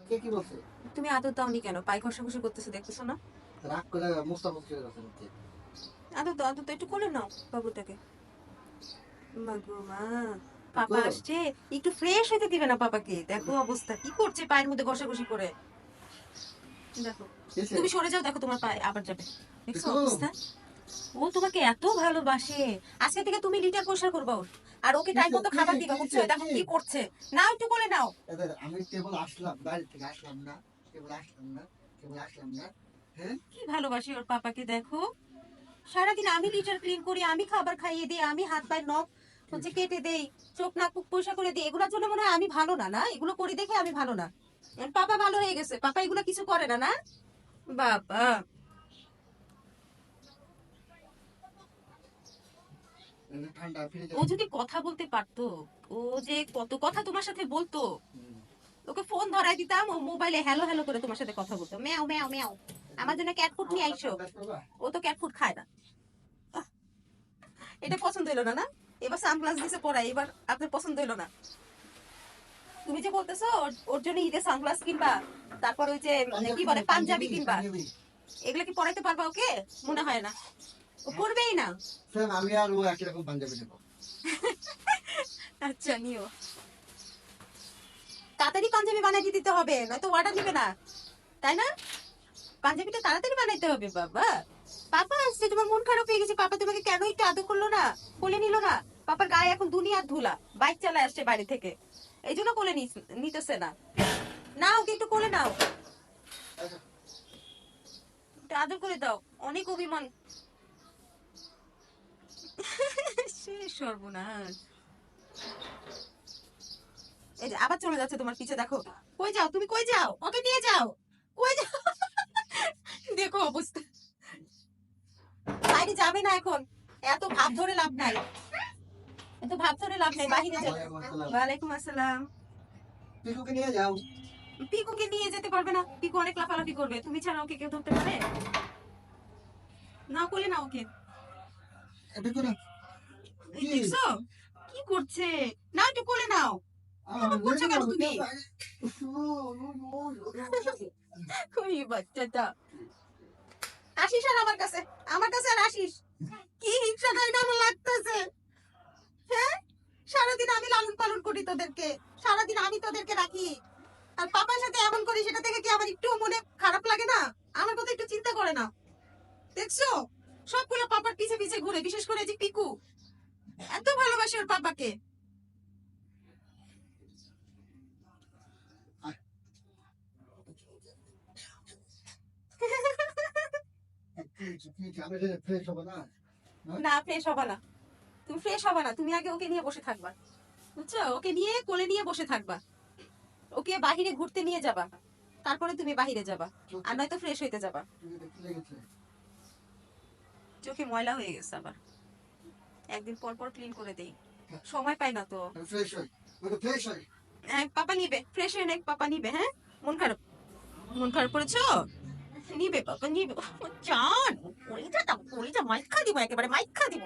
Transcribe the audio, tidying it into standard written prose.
কে কি বলছে? তুমি আদর দাওনি কেন? পায়ে ঘষাঘষি করতেছে দেখতেছো না? রাগ করে মুস্তাফা করে গেছে নাকি? আদর দাও, একটু কোলে নাও বাবুটাকে। মা গো মা, পাপা পিকু, আসছে, একটু ফ্রেশ হতে দিবে না পাপাকে? দেখো অবস্থা কি করছে, পায়ের মধ্যে ঘষাঘষি করে। দেখো, কিসে? তুমি সরে যাও, দেখো তোমার পায়ে আবার যাবে। দেখছো পিকু, অবস্থা? ও তোমাকে এত ভালোবাসে, আজকে থেকে তুমি লিটার পরিষ্কার করবা ওর। আর ওকে টাইম কিসে মতো কি খাবার দিবা, বুঝছো? কিসে দেখো কি? কি করছে। নাও একটু কোলে নাও। এদের আমি কেবল আসলাম, বাইরে থেকে আসলাম না, কেবল আসলাম না, কেবল আসলাম না। হ্যাঁ, কি ভালোবাসে ওর পাপাকে দেখো। সারাদিন আমি লিটার ক্লিন করি, আমি খাবার খাইয়ে দিই, আমি হাত পায়ের নখ হচ্ছে কেটে দেই, চোখ নাক মুখ পরিষ্কার করে দিই। এগুলোর জন্য মনে হয় আমি ভালো না, না এগুলো করি দেখে আমি ভালো না। আর পাপা ভালো হয়ে গেছে, পাপা এগুলো কিছু করে না, না বাবা। এদের ঠান্ডা ফ্রিজে ও রাখো। যদি কথা বলতে পারতো, ও যে কত কথা তোমার সাথে বলতো। হুম, ওকে ফোন ধরাই দিতাম, ও মোবাইলে হ্যালো হ্যালো করে তোমার সাথে কথা বলতো, ম্যাও ম্যাও ম্যাও। আমার জন্য ক্যাট ফুড নিয়ে আইসো। ব্যাস করবা? ও তো ক্যাট ফুড খায় না। আহ, এটা পছন্দ হলো না, না? এবার সানগ্লাস দিছে পরাই, এবার আপনার পছন্দ হলো না? তুমি যে বলতেছো ওর জন্য ঈদে সানগ্লাস কিনবা, তারপর ওই যে পাঞ্জাবি কি কিনবো, বলে পাঞ্জাবি পাঞ্জাবি কিনবা, পাঞ্জাবি। এগুলো কি পরাইতে পারবা ওকে? মনে হয় না, ও পরবেই না। স্যার আমি আর ও একই রকম পাঞ্জাবি নেবো। আচ্ছা নিও, তাড়াতাড়ি পাঞ্জাবি বানাই দিতে হবে, নয়তো অর্ডার নিবে না, তাই না? পাঞ্জাবিটা তাড়াতাড়ি বানাইতে হবে বাবা। পাপা আসছে, তোমার মন খারাপ হয়ে গেছে, পাপা তোমাকে কেন একটু আদর করলো না, কোলে নিল না? পাপার গায়ে এখন দুনিয়ার ধুলা, বাইক চালায় আসছে বাড়ি থেকে, এই জন্য কোলে নিতেছে না। নাও, ওকে একটু কোলে নাও, আচ্ছা, একটু আদর করে দাও। অনেক অভিমান। সে সর্বনাশ। এই যে আবার চলে যাচ্ছে তোমার পিছে, দেখো। কই যাও তুমি, কই যাও? ওকে নিয়ে যাও, কই যাও? দেখো অবস্থা, বাইরে যাবে না এখন। এত ভাব ধরে লাভ নাই, এত ভাব ধরে লাভ নাই, বাহিরে যাবে। ওয়ালাইকুম আসসালাম। ওয়ালাইকুম আসসালাম। পিকুকে নিয়ে যাও। পিকুকে নিয়ে যেতে পারবে না, পিকু অনেক লাফালাফি করবে, তুমি ছাড়া ওকে কেউ ধরতে পারে? না, কোলে না ওকে। পিকু না, এই কি? দেখছো কি করছে, না একটু কোলে নাও। এরকম করছো নেবো কেন না, তুমি? ওই বাচ্চাটা, আসিস আর আমার কাছে, আমার কাছে আর আসিস। কি হিংসাটাই না আমার লাগতেছে। হ্যাঁ, সারাদিন আমি লালন পালন করি তোদেরকে, সারাদিন আমি তোদেরকে রাখি, আর পাপার সাথে এমন করি, সেটা থেকে কি আমার একটু মনে খারাপ লাগে না? আমার কথা একটু চিন্তা করে না? দেখছো, সবগুলো পাপার পিছে পিছে ঘুরে, বিশেষ করে যে পিকু এত ভালোবাসে ওর পাপাকে। আমি ফ্রেশ হবো না? হ্যাঁ? না, ফ্রেশ হবে না, তুমি ফ্রেশ হবে না, তুমি আগে ওকে নিয়ে বসে থাকবা, বুঝছো? ওকে নিয়ে কোলে নিয়ে বসে থাকবা, ওকে বাহিরে ঘুরতে নিয়ে যাবা, তারপরে তুমি বাহিরে যাবা, আর নয়তো ফ্রেশ হইতে যাবা। চোখে দেখতে লেগেছে। চোখে ময়লা হয়ে গেছে আবার, একদিন পর পর ক্লিন করে দেই, সময় পাই না তো। আমি ফ্রেশ হই, আমি ফ্রেশ হই। হ্যাঁ, পাপা নিবে, ফ্রেশ হয়ে নেক, পাপা নিবে। হ্যাঁ, মন খারাপ, মন খারাপ করেছো? নিবে পাপা নিবে। জান, কলিজা দাও, কলিজা মাইখা দিব, একেবারে মাইখা দিব।